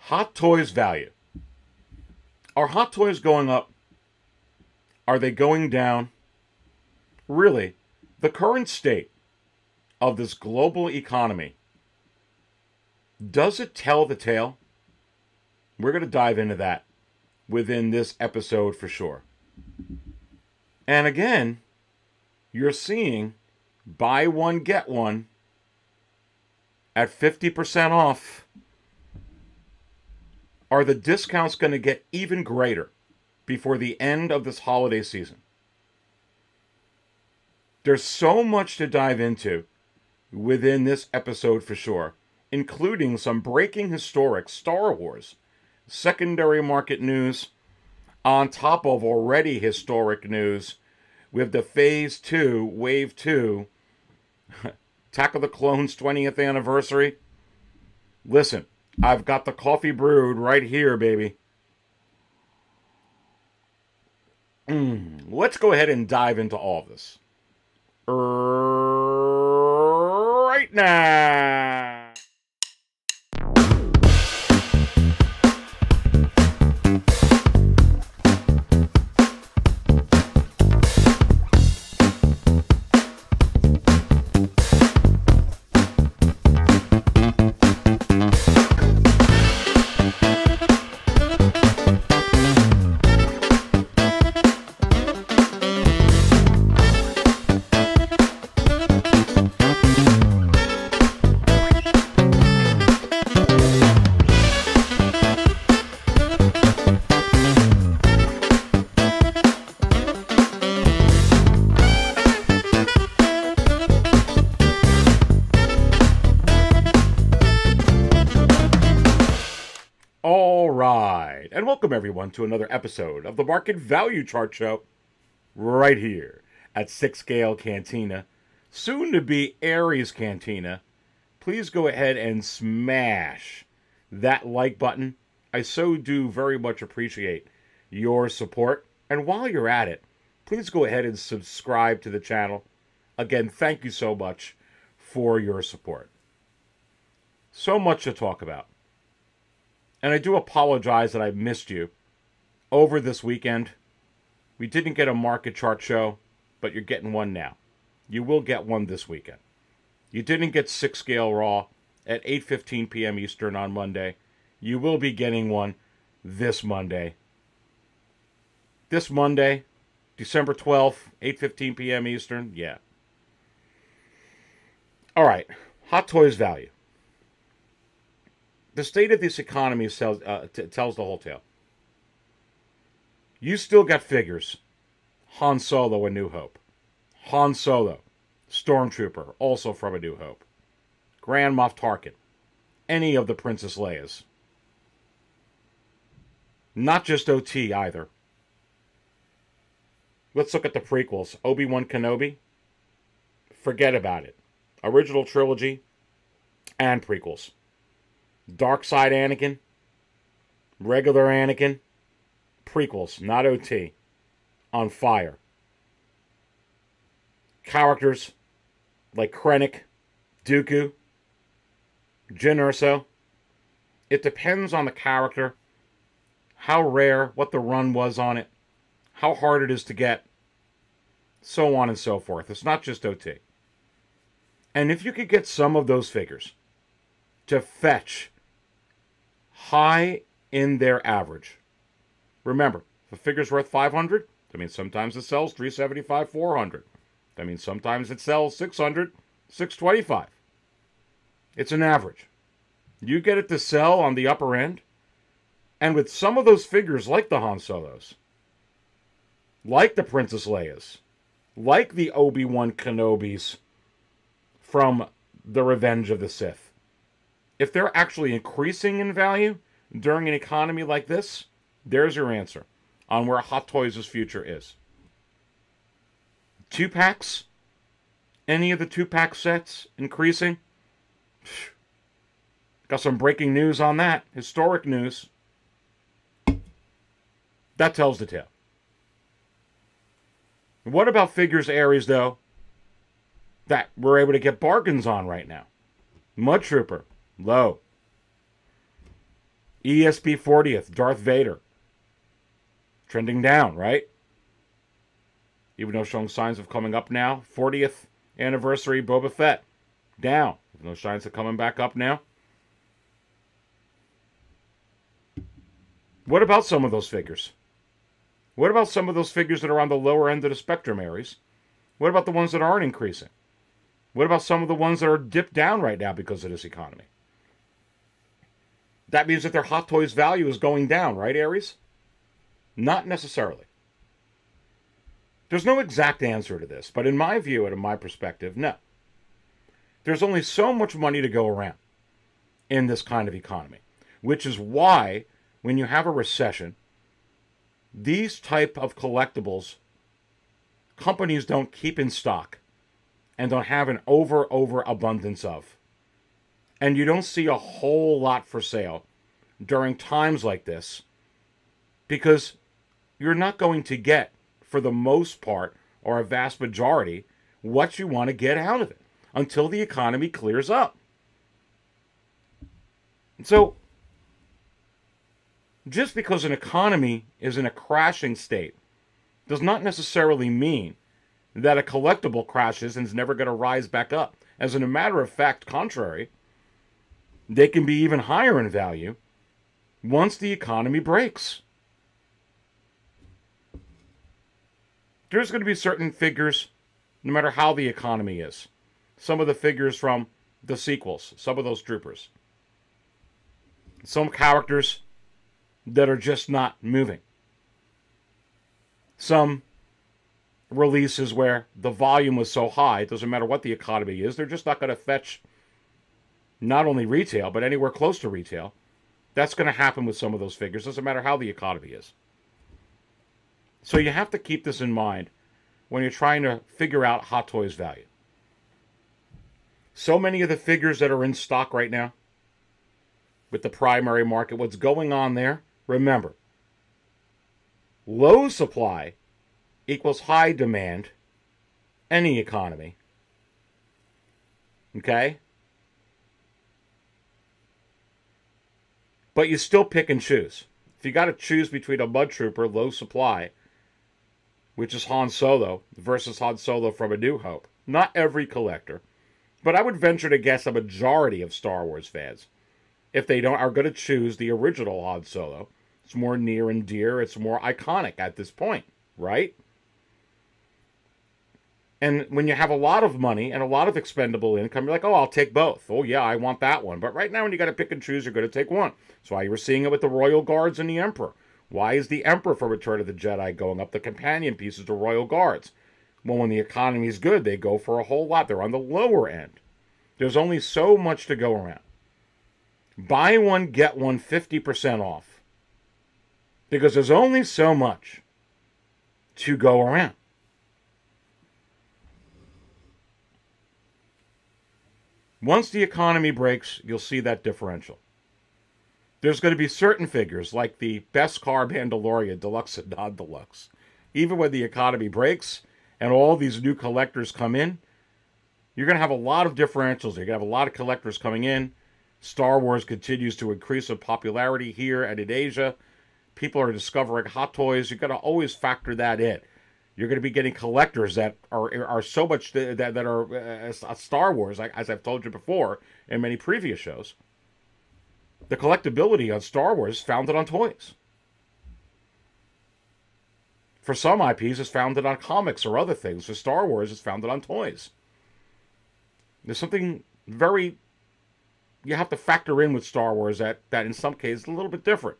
Hot toys value. Are hot toys going up? Are they going down? Really, the current state of this global economy, does it tell the tale? We're going to dive into that within this episode for sure. And again, you're seeing buy one, get one at 50% off. Are the discounts going to get even greater before the end of this holiday season? There's so much to dive into within this episode for sure, including some breaking historic Star Wars secondary market news on top of already historic news with the Phase 2, Wave 2, Attack of the Clones 20th anniversary. Listen, I've got the coffee brewed right here, baby. Let's go ahead and dive into all of this right now. And welcome everyone to another episode of the Market Value Chart Show right here at 6 Scale Cantina, soon to be Aries Cantina. Please go ahead and smash that like button. I so do very much appreciate your support. And while you're at it, please go ahead and subscribe to the channel. Again, thank you so much for your support. So much to talk about. And I do apologize that I missed you over this weekend. We didn't get a market chart show, but you're getting one now. You will get one this weekend. You didn't get 6 Scale Raw at 8:15 p.m. Eastern on Monday. You will be getting one this Monday. This Monday, December 12th, 8:15 p.m. Eastern. Yeah. All right. Hot toys value. The state of this economy tells the whole tale. You still got figures. Han Solo, A New Hope. Han Solo, Stormtrooper, also from A New Hope. Grand Moff Tarkin. Any of the Princess Leias. Not just OT either. Let's look at the prequels. Obi-Wan Kenobi. Forget about it. Original trilogy and prequels. Dark Side Anakin, regular Anakin, prequels, not OT, on fire. Characters like Krennic, Dooku, Jyn Erso. It depends on the character, how rare, what the run was on it, how hard it is to get, so on and so forth. It's not just OT. And if you could get some of those figures to fetch high in their average. Remember, if a figure's worth 500, that means sometimes it sells 375, 400. That means sometimes it sells 600, 625. It's an average. You get it to sell on the upper end, and with some of those figures like the Han Solos, like the Princess Leias, like the Obi-Wan Kenobis from The Revenge of the Sith, if they're actually increasing in value during an economy like this, there's your answer on where Hot Toys' future is. 2-packs? Any of the 2-pack sets increasing? Got some breaking news on that. Historic news. That tells the tale. What about figures, Aries, though, that we're able to get bargains on right now? Mud Trooper. Low. ESP 40th, Darth Vader. Trending down, right? Even though showing signs of coming up now. 40th anniversary Boba Fett. Down. Even though signs of coming back up now. What about some of those figures? What about some of those figures that are on the lower end of the spectrum, Aries? What about the ones that aren't increasing? What about some of the ones that are dipped down right now because of this economy? That means that their Hot Toys value is going down, right, Aries? Not necessarily. There's no exact answer to this, but in my view and in my perspective, no. There's only so much money to go around in this kind of economy, which is why when you have a recession, these type of collectibles, companies don't keep in stock and don't have an overabundance of. And you don't see a whole lot for sale during times like this because you're not going to get, for the most part, or a vast majority, what you want to get out of it until the economy clears up. So, just because an economy is in a crashing state does not necessarily mean that a collectible crashes and is never going to rise back up. As a matter of fact, contrary, they can be even higher in value once the economy breaks. There's going to be certain figures, no matter how the economy is. Some of the figures from the sequels, some of those troopers. Some characters that are just not moving. Some releases where the volume was so high, it doesn't matter what the economy is, they're just not going to fetch not only retail, but anywhere close to retail. That's going to happen with some of those figures, doesn't matter how the economy is. So you have to keep this in mind when you're trying to figure out Hot Toys value. So many of the figures that are in stock right now with the primary market, what's going on there, remember, low supply equals high demand, any economy. Okay? But you still pick and choose. If you got to choose between a Mud Trooper, low supply, which is Han Solo, versus Han Solo from A New Hope, not every collector, but I would venture to guess a majority of Star Wars fans, if they don't, are going to choose the original Han Solo. It's more near and dear. It's more iconic at this point, right? And when you have a lot of money and a lot of expendable income, you're like, oh, I'll take both. Oh, yeah, I want that one. But right now, when you got to pick and choose, you're going to take one. That's why you were seeing it with the Royal Guards and the Emperor. Why is the Emperor for Return of the Jedi going up the companion pieces to Royal Guards? Well, when the economy is good, they go for a whole lot. They're on the lower end. There's only so much to go around. Buy one, get one 50% off. Because there's only so much to go around. Once the economy breaks, you'll see that differential. There's going to be certain figures, like the Beskar Mandalorian, deluxe and non-deluxe. Even when the economy breaks and all these new collectors come in, you're going to have a lot of differentials. You're going to have a lot of collectors coming in. Star Wars continues to increase in popularity here and in Asia. People are discovering Hot Toys. You've got to always factor that in. You're going to be getting collectors that are so much that are Star Wars, as I've told you before in many previous shows. The collectability on Star Wars is founded on toys. For some IPs, it's founded on comics or other things. For Star Wars, it's founded on toys. There's something very you have to factor in with Star Wars that in some cases is a little bit different.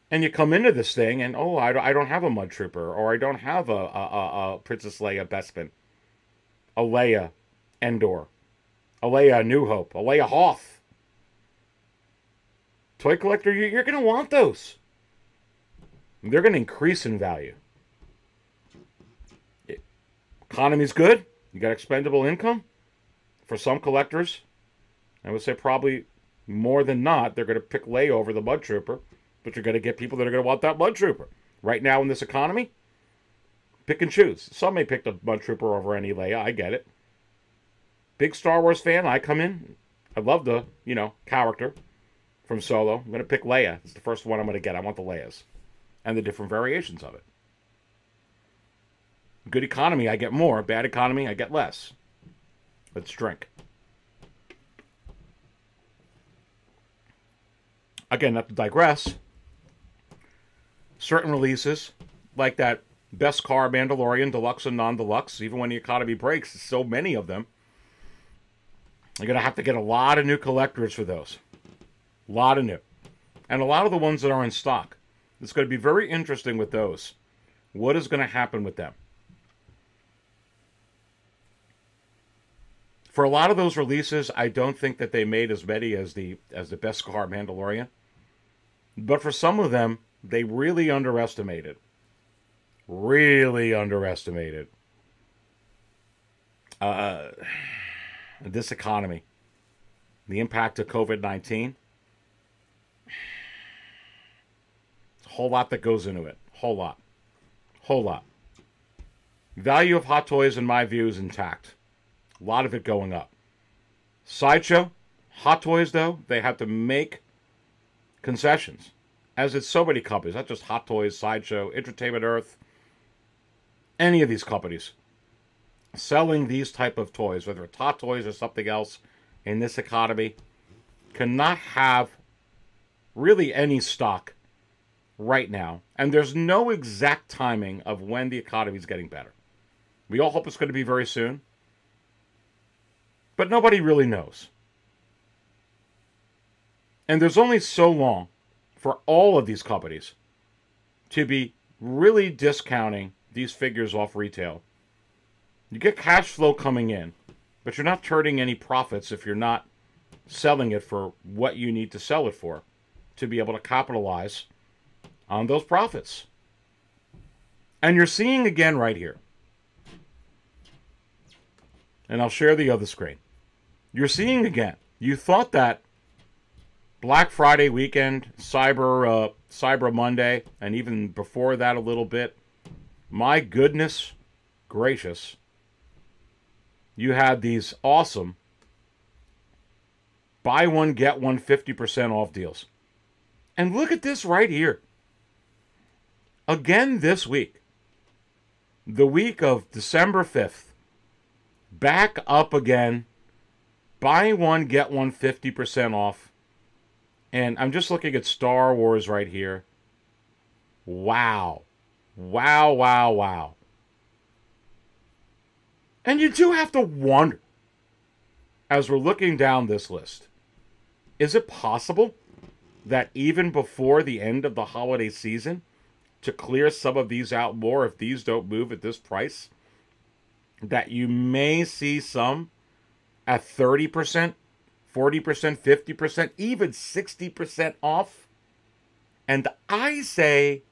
And you come into this thing and, oh, I don't have a Mud Trooper, or I don't have a Princess Leia Bespin, a Leia Endor, a Leia New Hope, a Leia Hoth. Toy collector, you're going to want those. They're going to increase in value. Economy's good. You got expendable income. For some collectors, I would say probably more than not, they're going to pick Leia over the Mud Trooper. But you're going to get people that are going to want that Mud Trooper. Right now in this economy, pick and choose. Some may pick the Mud Trooper over any Leia. I get it. Big Star Wars fan, I come in. I love the, character from Solo. I'm going to pick Leia. It's the first one I'm going to get. I want the Leias and the different variations of it. Good economy, I get more. Bad economy, I get less. Let's drink. Again, not to digress, certain releases, like that Best Car Mandalorian, Deluxe and Non-Deluxe, even when the economy breaks, there's so many of them, you're going to have to get a lot of new collectors for those. A lot of new. And a lot of the ones that are in stock. It's going to be very interesting with those. What is going to happen with them? For a lot of those releases, I don't think that they made as many as the Best Car Mandalorian. But for some of them, they really underestimated. Really underestimated this economy. The impact of COVID-19. A whole lot that goes into it. Whole lot. Whole lot. Value of Hot Toys, in my view, is intact. A lot of it going up. Sideshow, Hot Toys, though, they have to make concessions. As it's so many companies, not just Hot Toys, Sideshow, Entertainment Earth, any of these companies selling these type of toys, whether it's Hot Toys or something else in this economy, cannot have really any stock right now. And there's no exact timing of when the economy is getting better. We all hope it's going to be very soon. But nobody really knows. And there's only so long for all of these companies to be really discounting these figures off retail. You get cash flow coming in, but you're not turning any profits if you're not selling it for what you need to sell it for to be able to capitalize on those profits. And you're seeing again right here. And I'll share the other screen. You're seeing again. You thought that Black Friday weekend, Cyber Monday, and even before that a little bit, my goodness gracious, you had these awesome buy one, get one 50% off deals. And look at this right here. Again this week, the week of December 5th, back up again, buy one, get one 50% off. And I'm just looking at Star Wars right here. Wow. Wow, wow, wow. And you do have to wonder, as we're looking down this list, is it possible that even before the end of the holiday season, to clear some of these out more, if these don't move at this price, that you may see some at 30%, 40%, 50%, even 60% off? And I say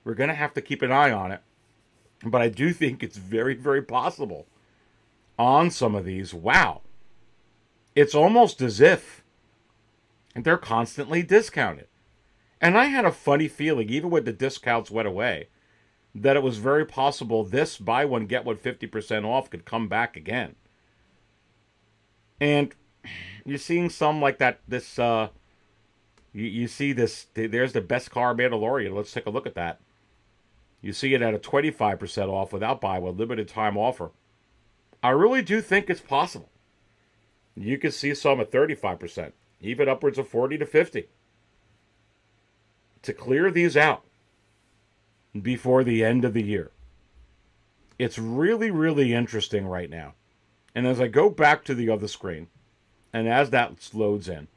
we're going to have to keep an eye on it. But I do think it's very, very possible on some of these. Wow. It's almost as if they're constantly discounted. And I had a funny feeling, even when the discounts went away, that it was very possible this buy one, get one 50% off could come back again. And you're seeing some like that, you see this, there's the Best Car Mandalorian. Let's take a look at that. You see it at a 25% off without buy one, limited time offer. I really do think it's possible. You could see some at 35%, even upwards of 40 to 50. To clear these out before the end of the year. It's really, really interesting right now. And as I go back to the other screen, and as that loads in,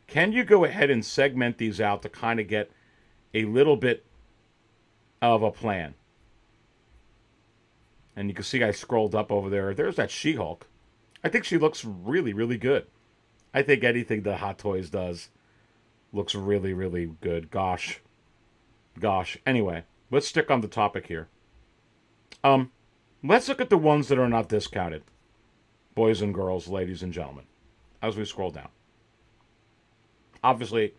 can you go ahead and segment these out to kind of get a little bit of a plan? And you can see I scrolled up over there. There's that She-Hulk. I think she looks really, really good. I think anything that Hot Toys does looks really, really good. Gosh. Anyway, let's stick on the topic here. Let's look at the ones that are not discounted. Boys and girls, ladies and gentlemen, as we scroll down. Obviously,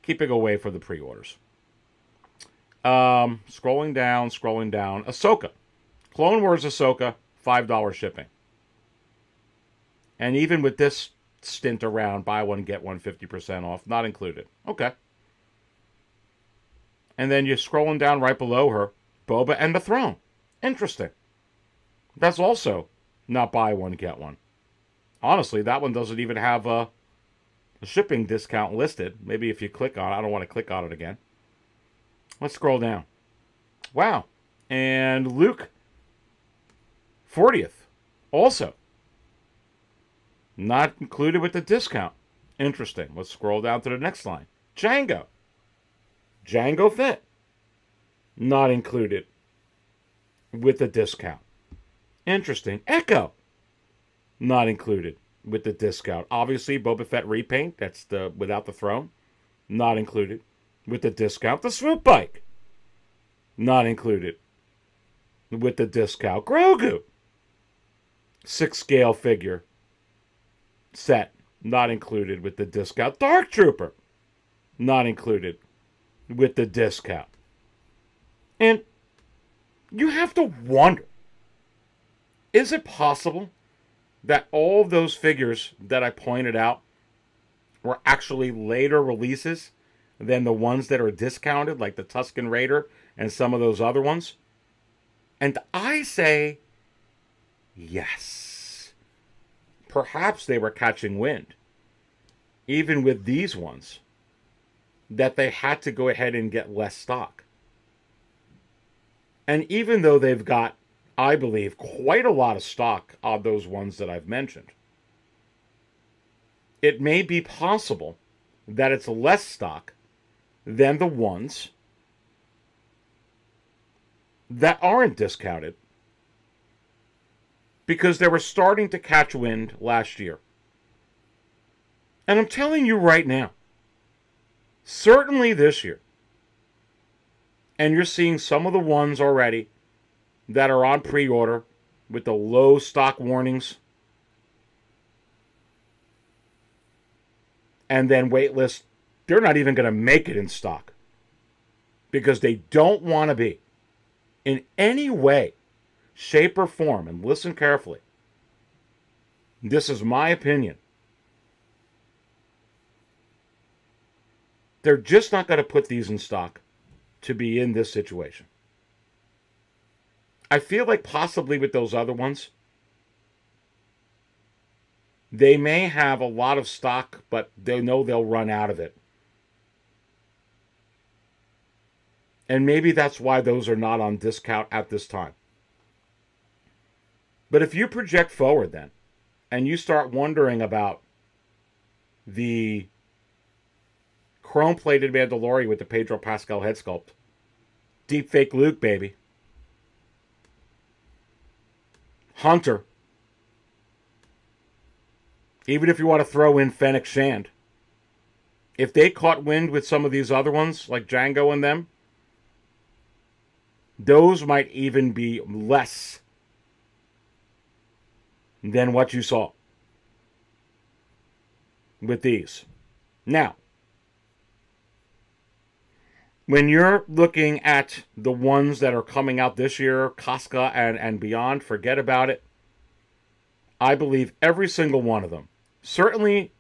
keeping away from the pre-orders. Scrolling down. Ahsoka. Clone Wars Ahsoka, $5 shipping. And even with this stint around, buy one, get one 50% off, not included. Okay. And then you're scrolling down right below her, Boba and the Throne. Interesting. That's also not buy one, get one. Honestly, that one doesn't even have a shipping discount listed. Maybe if you click on it, I don't want to click on it again. Let's scroll down. Wow. And Luke 40th, also not included with the discount. Interesting. Let's scroll down to the next line. Django. Django Fett, not included with the discount. Interesting. Echo, not included with the discount. Obviously, Boba Fett repaint, that's the without the throne, not included with the discount. The Swoop Bike, not included with the discount. Grogu, 6-scale figure set, not included with the discount. Dark Trooper, not included with the discount. And you have to wonder, is it possible that all of those figures that I pointed out were actually later releases than the ones that are discounted, like the Tusken Raider and some of those other ones? And I say yes. Perhaps they were catching wind, even with these ones, that they had to go ahead and get less stock. And even though they've got, I believe, quite a lot of stock on those ones that I've mentioned, it may be possible that it's less stock than the ones that aren't discounted, because they were starting to catch wind last year. And I'm telling you right now, certainly this year, and you're seeing some of the ones already that are on pre-order with the low stock warnings, and then waitlist, they're not even going to make it in stock because they don't want to be in any way, shape, or form. And listen carefully. This is my opinion. They're just not going to put these in stock to be in this situation. I feel like possibly with those other ones, they may have a lot of stock, but they know they'll run out of it. And maybe that's why those are not on discount at this time. But if you project forward then, and you start wondering about the chrome-plated Mandalorian with the Pedro Pascal head sculpt, deepfake Luke, baby, Hunter, even if you want to throw in Fennec Shand, if they caught wind with some of these other ones, like Django and them, those might even be less than what you saw with these. Now, when you're looking at the ones that are coming out this year, Casca and beyond, forget about it. I believe every single one of them, certainly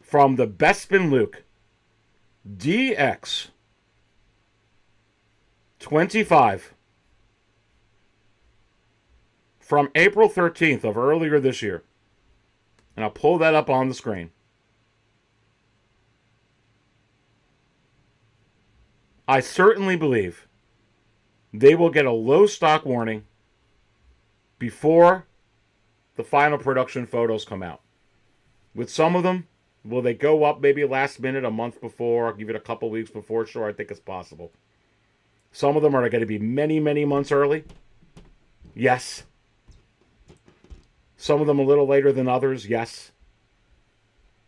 from the Bespin Luke DX 25 from April 13th of earlier this year, and I'll pull that up on the screen. I certainly believe they will get a low stock warning before the final production photos come out. With some of them, will they go up maybe last minute, a month before, give it a couple weeks before? Sure, I think it's possible. Some of them are going to be many, many months early. Yes. Some of them a little later than others. Yes.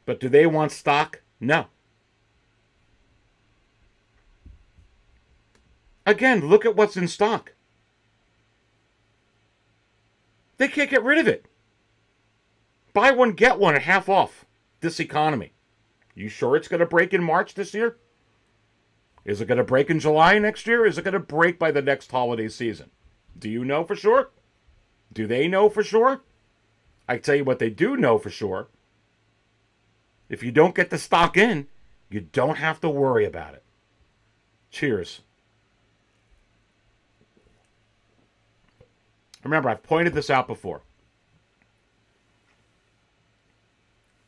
But do they want stock? No. Again, look at what's in stock. They can't get rid of it. Buy one, get one at half off this economy. You sure it's going to break in March this year? Is it going to break in July next year? Is it going to break by the next holiday season? Do you know for sure? Do they know for sure? I tell you what they do know for sure If you don't get the stock in, you don't have to worry about it. Cheers. Remember, I've pointed this out before.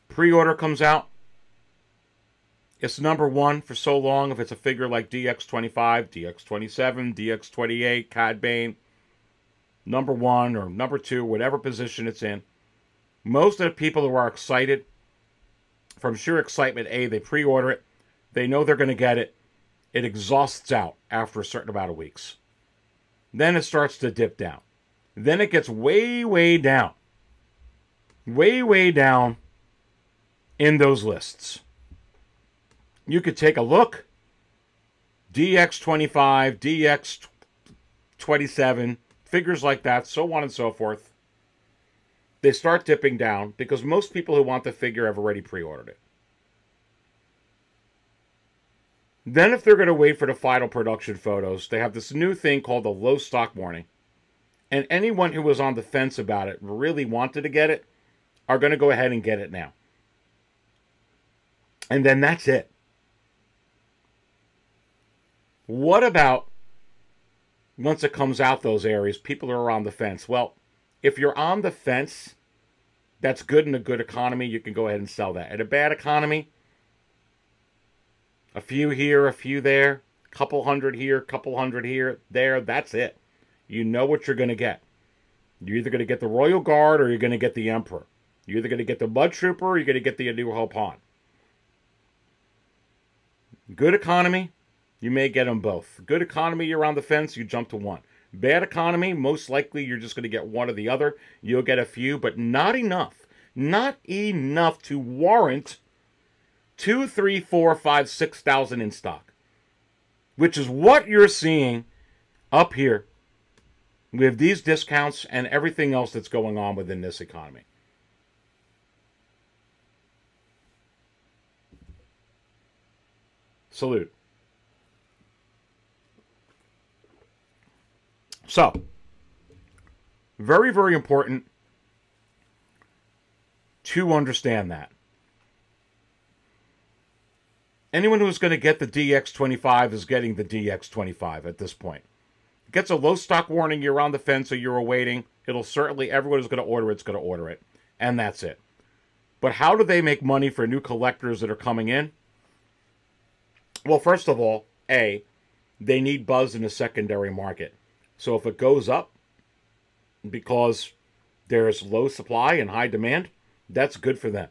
Pre-order comes out. It's number one for so long if it's a figure like DX25, DX27, DX28, Cad Bane. Number one or number two, whatever position it's in. Most of the people who are excited, from sheer excitement, they pre-order it. They know they're going to get it. It exhausts out after a certain amount of weeks. Then it starts to dip down. Then it gets way, way down. Way, way down in those lists. You could take a look. DX25, DX27, figures like that, so on and so forth. They start dipping down because most people who want the figure have already pre-ordered it. Then if they're going to wait for the final production photos, they have this new thing called a low stock warning. And anyone who was on the fence about it, really wanted to get it, are going to go ahead and get it now. And then that's it. What about once it comes out those areas, people are on the fence? Well, if you're on the fence, that's good in a good economy. You can go ahead and sell that. In a bad economy, a few here, a few there, a couple hundred here, a couple hundred here, there, that's it. You know what you're going to get. You're either going to get the Royal Guard or you're going to get the Emperor. You're either going to get the Mud Trooper or you're going to get the A New Hope Han. Good economy, you may get them both. Good economy, you're on the fence, you jump to one. Bad economy, most likely you're just going to get one or the other. You'll get a few, but not enough. Not enough to warrant 2, 3, 4, 5, 6,000 in stock. Which is what you're seeing up here with these discounts and everything else that's going on within this economy. Salute. So, very, very important to understand that. Anyone who's going to get the DX25 is getting the DX25 at this point. Gets a low stock warning, you're on the fence or you're awaiting. It'll certainly, everyone who's going to order it's going to order it. And that's it. But how do they make money for new collectors that are coming in? Well, first of all, they need buzz in the secondary market. So if it goes up because there's low supply and high demand, that's good for them.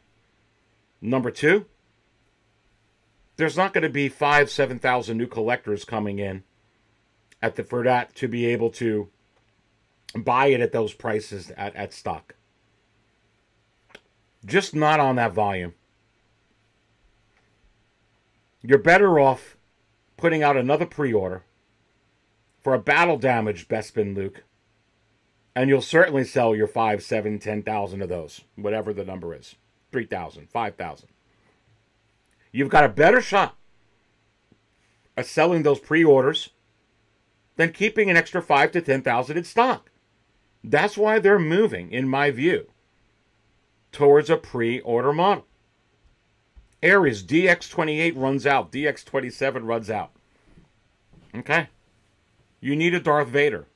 Number two, there's not going to be 5,000, 7,000 new collectors coming in for that to be able to buy it at those prices at stock. Just not on that volume. You're better off putting out another pre-order for a battle damaged Bespin Luke, and you'll certainly sell your 5, 7, 10,000 of those, whatever the number is. 3,000, 5,000. You've got a better shot at selling those pre-orders than keeping an extra 5 to 10,000 in stock. That's why they're moving, in my view, towards a pre-order model. Aries, DX28 runs out. DX27 runs out. Okay? You need a Darth Vader.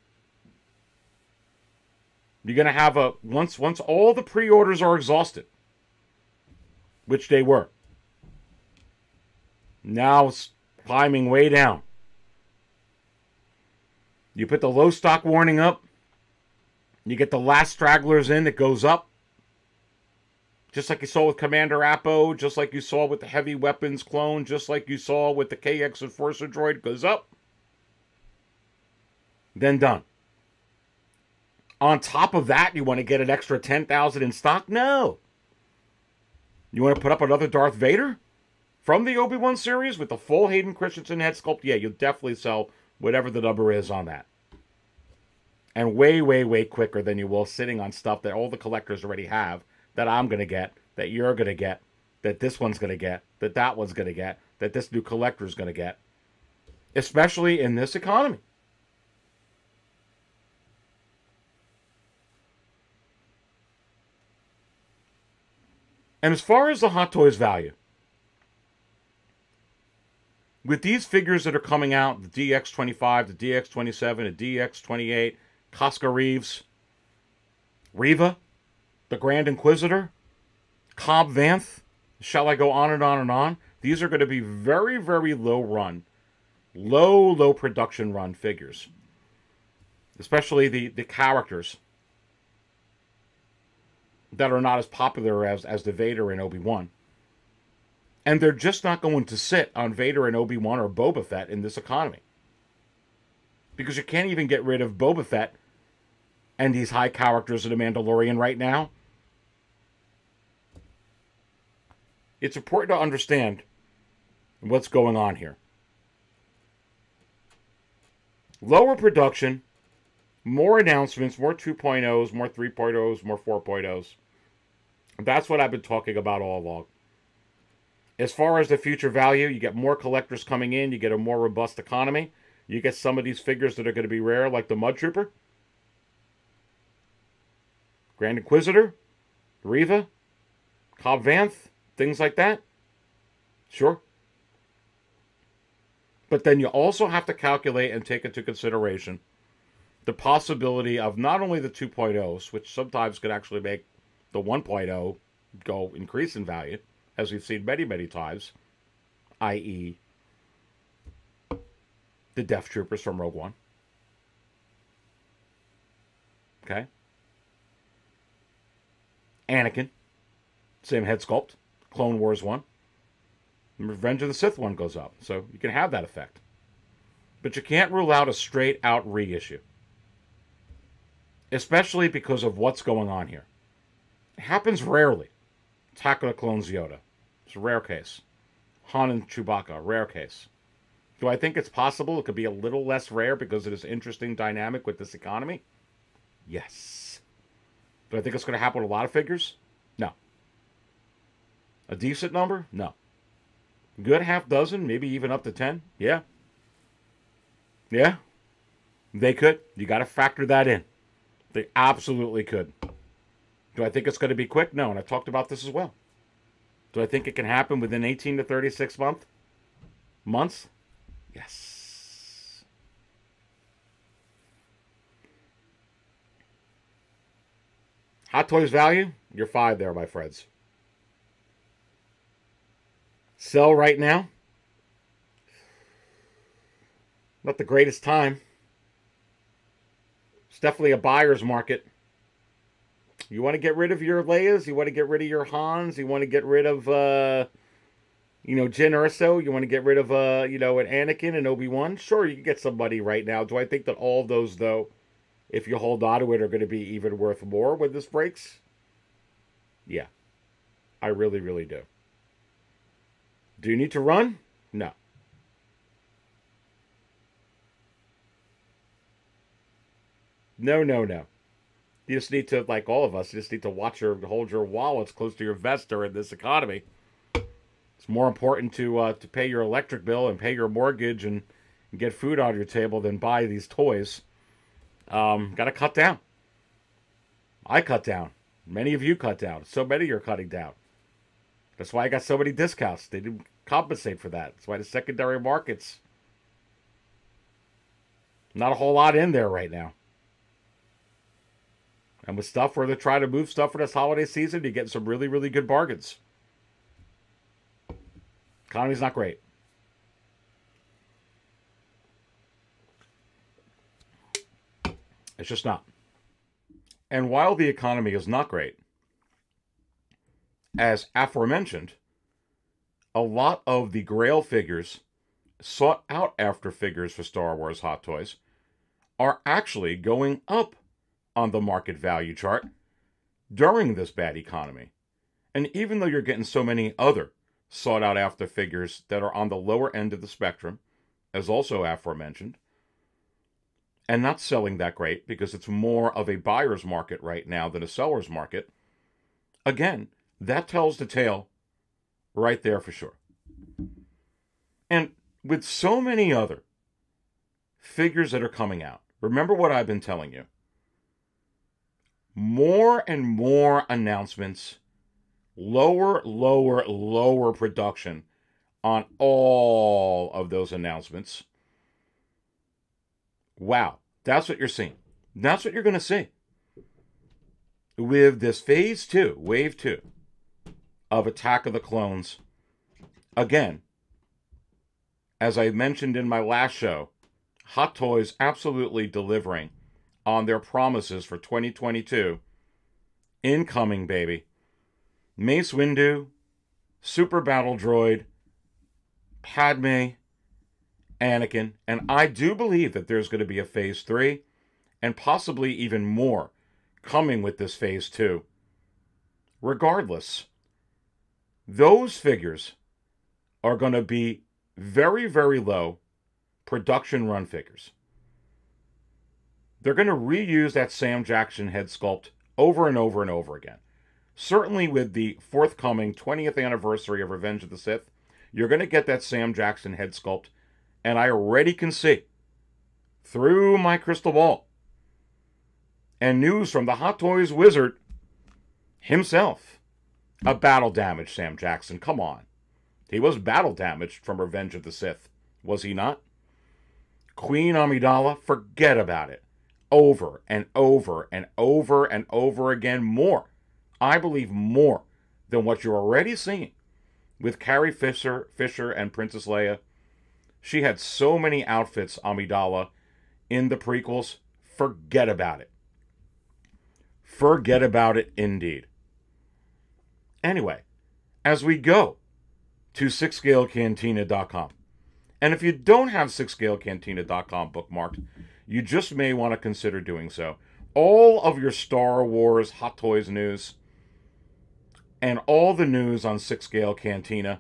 You're going to have a... Once all the pre-orders are exhausted, which they were, now it's climbing way down. You put the low stock warning up. You get the last stragglers in, it goes up. Just like you saw with Commander Appo, just like you saw with the heavy weapons clone, just like you saw with the KX Enforcer droid, goes up. Then done. On top of that, you want to get an extra 10,000 in stock? No. You want to put up another Darth Vader from the Obi-Wan series with the full Hayden Christensen head sculpt? Yeah, you'll definitely sell whatever the number is on that. And way, way, way quicker than you will sitting on stuff that all the collectors already have, that I'm going to get, that you're going to get, that this one's going to get, that one's going to get, that this new collector's going to get. Especially in this economy. And as far as the Hot Toys value, with these figures that are coming out, the DX25, the DX27, the DX28, Casca Reeves, Reva, the Grand Inquisitor, Cobb Vanth, shall I go on and on and on? These are going to be very, very low run, low production run figures. Especially the characters that are not as popular as the Vader and Obi-Wan. And they're just not going to sit on Vader and Obi-Wan or Boba Fett in this economy. Because you can't even get rid of Boba Fett and these high characters of The Mandalorian right now. It's important to understand what's going on here. Lower production, more announcements, more 2.0s, more 3.0s, more 4.0s. That's what I've been talking about all along. As far as the future value, you get more collectors coming in, you get a more robust economy, you get some of these figures that are going to be rare, like the Mud Trooper, Grand Inquisitor, Reva, Cobb Vanth, things like that. Sure. But then you also have to calculate and take into consideration the possibility of not only the 2.0s, which sometimes could actually make the 1.0 go increase in value, as we've seen many, many times, i.e. the Death Troopers from Rogue One. Okay? Anakin, same head sculpt. Clone Wars 1. Revenge of the Sith 1 goes up, so you can have that effect. But you can't rule out a straight-out reissue. Especially because of what's going on here. It happens rarely. Attack of the Clones Yoda. It's a rare case. Han and Chewbacca, rare case. Do I think it's possible it could be a little less rare because of this interesting dynamic with this economy? Yes. Do I think it's going to happen with a lot of figures? No. A decent number? No. Good half dozen, maybe even up to 10? Yeah. Yeah. They could. You got to factor that in. They absolutely could. Do I think it's going to be quick? No, and I've talked about this as well. Do I think it can happen within 18 to 36 months? Yes. Hot Toys value? You're 5 there, my friends. Sell right now? Not the greatest time. It's definitely a buyer's market. You want to get rid of your Leias? You want to get rid of your Hans? You want to get rid of, Jyn Erso? You want to get rid of, an Anakin and Obi-Wan? Sure, you can get somebody right now. Do I think that all of those, though, if you hold on to it, are going to be even worth more when this breaks? Yeah. I really, really do. Do you need to run? No. No. You just need to, like all of us, you just need to hold your wallets close to your vest during this economy. It's more important to pay your electric bill and pay your mortgage and get food on your table than buy these toys. Got to cut down. I cut down. Many of you cut down. So many of you are cutting down. That's why I got so many discounts. They didn't compensate for that. That's why the secondary market's not a whole lot in there right now. And with stuff where they're trying to move stuff for this holiday season, you get some really, really good bargains. Economy's not great. It's just not. And while the economy is not great, as aforementioned, a lot of the Grail figures, sought out after figures for Star Wars Hot Toys, are actually going up on the market value chart during this bad economy. And even though you're getting so many other sought out after figures that are on the lower end of the spectrum, as also aforementioned, and not selling that great because it's more of a buyer's market right now than a seller's market, again, that tells the tale right there for sure. And with so many other figures that are coming out, remember what I've been telling you. More and more announcements, lower, lower, lower production on all of those announcements. Wow, that's what you're seeing. That's what you're going to see with this phase 2, wave 2 of Attack of the Clones. Again, as I mentioned in my last show, Hot Toys absolutely delivering on their promises for 2022. Incoming, baby. Mace Windu, Super Battle Droid, Padme, Anakin, and I do believe that there's going to be a phase 3 and possibly even more coming with this phase 2. Regardless, those figures are going to be very, very low production run figures. They're going to reuse that Sam Jackson head sculpt over and over and over again. Certainly with the forthcoming 20th anniversary of Revenge of the Sith, you're going to get that Sam Jackson head sculpt, and I already can see, through my crystal ball, and news from the Hot Toys wizard himself, a battle damaged Sam Jackson. Come on. He was battle damaged from Revenge of the Sith, was he not? Queen Amidala, forget about it. Over and over and over and over again, more. I believe more than what you're already seeing with Carrie Fisher and Princess Leia. She had so many outfits, Amidala, in the prequels. Forget about it. Forget about it indeed. Anyway, as we go to 6scalecantina.com, and if you don't have 6scalecantina.com bookmarked, you just may want to consider doing so. All of your Star Wars Hot Toys news, and all the news on 6 Scale Cantina,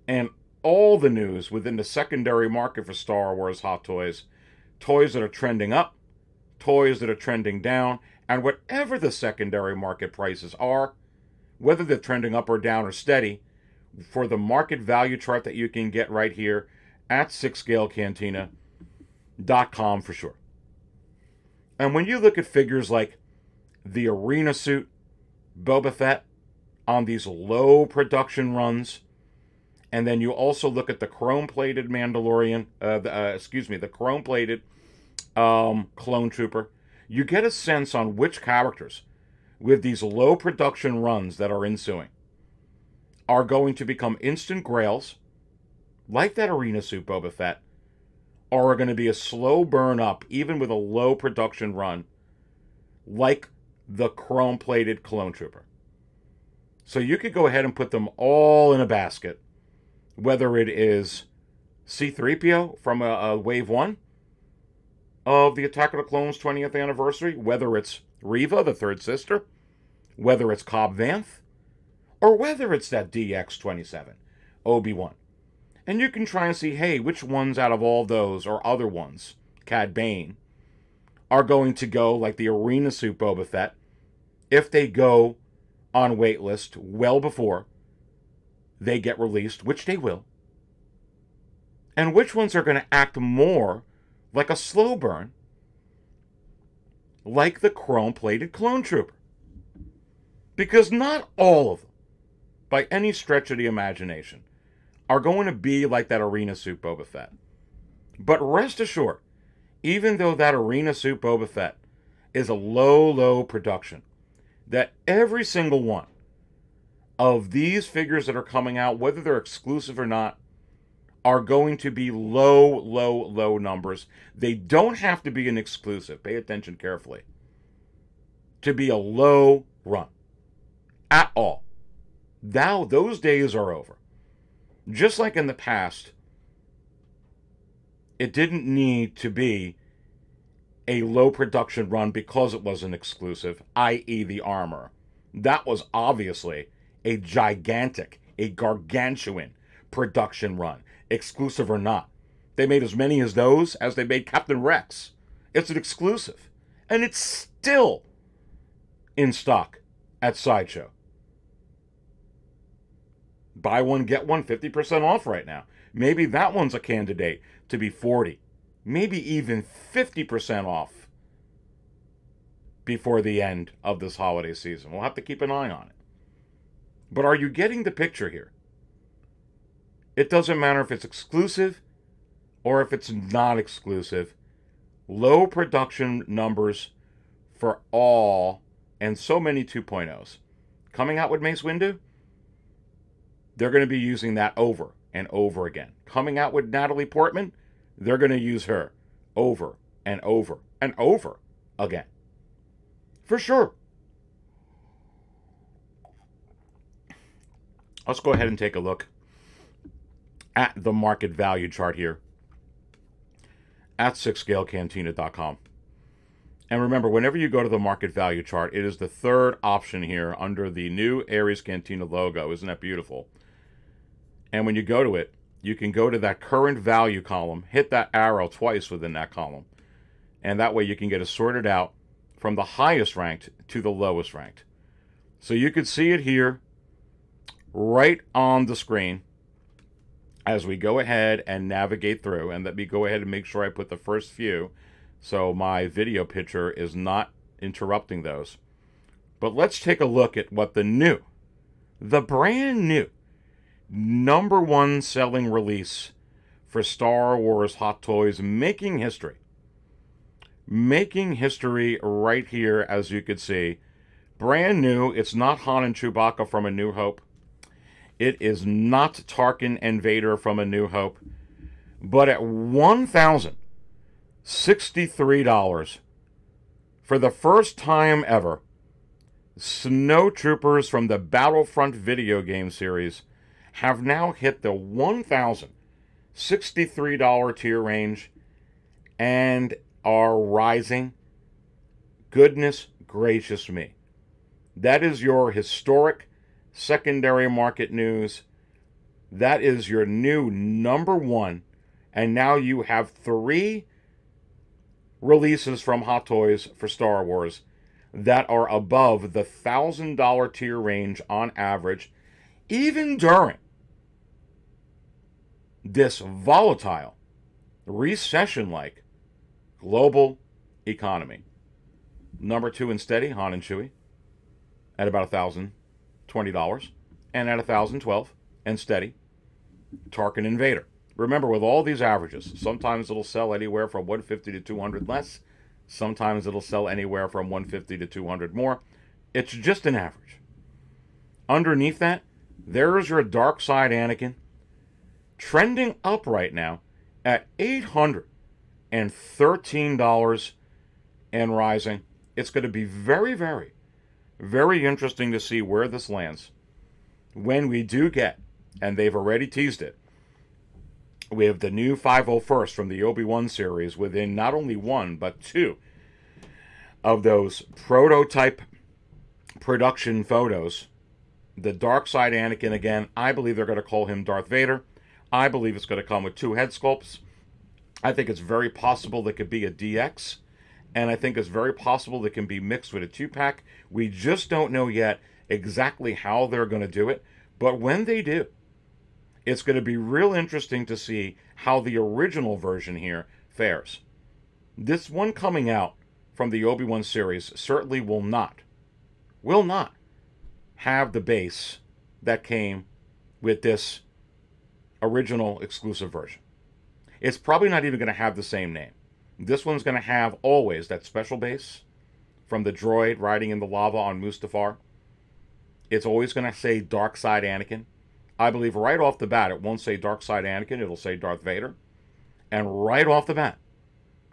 and all the news within the secondary market for Star Wars Hot Toys, toys that are trending up, toys that are trending down, and whatever the secondary market prices are, whether they're trending up or down or steady, for the market value chart that you can get right here at 6scalecantina.com for sure. And when you look at figures like the Arena Suit Boba Fett on these low production runs, and then you also look at the chrome-plated Mandalorian, the chrome-plated Clone Trooper, you get a sense on which characters with these low production runs that are ensuing are going to become instant grails, like that Arena Suit Boba Fett, or are going to be a slow burn up, even with a low production run, like the chrome-plated Clone Trooper. So you could go ahead and put them all in a basket, whether it is C-3PO from a Wave 1 of the Attack of the Clones 20th anniversary, whether it's Reva, the third sister, whether it's Cobb Vanth, or whether it's that DX-27, Obi-Wan. And you can try and see, hey, which ones out of all those, or other ones, Cad Bane, are going to go like the Arena Suit Boba Fett, if they go on waitlist well before they get released, which they will. And which ones are going to act more like a slow burn, like the chrome-plated Clone Trooper. Because not all of them, by any stretch of the imagination, are going to be like that Arena Suit Boba Fett. But rest assured, even though that Arena Suit Boba Fett is a low, low production, that every single one of these figures that are coming out, whether they're exclusive or not, are going to be low, low, low numbers. They don't have to be an exclusive, pay attention carefully, to be a low run at all. Now, those days are over. Just like in the past, it didn't need to be a low production run because it was an exclusive, i.e. the armor. That was obviously a gigantic, a gargantuan production run, exclusive or not. They made as many as those as they made Captain Rex. It's an exclusive. And it's still in stock at Sideshow. Buy one, get one, 50% off right now. Maybe that one's a candidate to be 40, maybe even 50% off before the end of this holiday season. We'll have to keep an eye on it. But are you getting the picture here? It doesn't matter if it's exclusive or if it's not exclusive. Low production numbers for all, and so many 2.0s. Coming out with Mace Windu, they're going to be using that over and over again. Coming out with Natalie Portman, they're going to use her over and over and over again. For sure. Let's go ahead and take a look at the market value chart here at 6scalecantina.com. And remember, whenever you go to the market value chart, it is the third option here under the new Aries Cantina logo. Isn't that beautiful? And when you go to it, you can go to that current value column, hit that arrow twice within that column, and that way you can get it sorted out from the highest ranked to the lowest ranked. So you could see it here right on the screen as we go ahead and navigate through. And let me go ahead and make sure I put the first few so my video picture is not interrupting those. But let's take a look at what the brand new #1 selling release for Star Wars Hot Toys, making history. Making history right here, as you could see. Brand new. It's not Han and Chewbacca from A New Hope. It is not Tarkin and Vader from A New Hope. But at $1,063, for the first time ever, Snowtroopers from the Battlefront video game series have now hit the $1,063 tier range and are rising. Goodness gracious me. That is your historic secondary market news. That is your new #1. And now you have 3 releases from Hot Toys for Star Wars that are above the $1,000 tier range on average, even during this volatile, recession-like global economy. #2 and steady, Han and Chewie, at about $1,020, and at $1,012 and steady, Tarkin and Vader. Remember, with all these averages, sometimes it'll sell anywhere from 150 to 200 less. Sometimes it'll sell anywhere from 150 to 200 more. It's just an average. Underneath that, there's your dark side Anakin, trending up right now at $813 and rising. It's going to be very, very, very interesting to see where this lands when we do get, and they've already teased it, we have the new 501st from the Obi-Wan series within not only 1, but 2 of those prototype production photos. The dark side Anakin again, I believe they're going to call him Darth Vader. I believe it's going to come with 2 head sculpts. I think it's very possible that could be a DX. And I think it's very possible that can be mixed with a 2-pack. We just don't know yet exactly how they're going to do it. But when they do, it's going to be real interesting to see how the original version here fares. This one coming out from the Obi-Wan series certainly will not have the base that came with this original exclusive version. It's probably not even going to have the same name. This one's going to have always that special base from the droid riding in the lava on Mustafar. It's always going to say Dark Side Anakin. I believe right off the bat, it won't say Dark Side Anakin. It'll say Darth Vader. And right off the bat,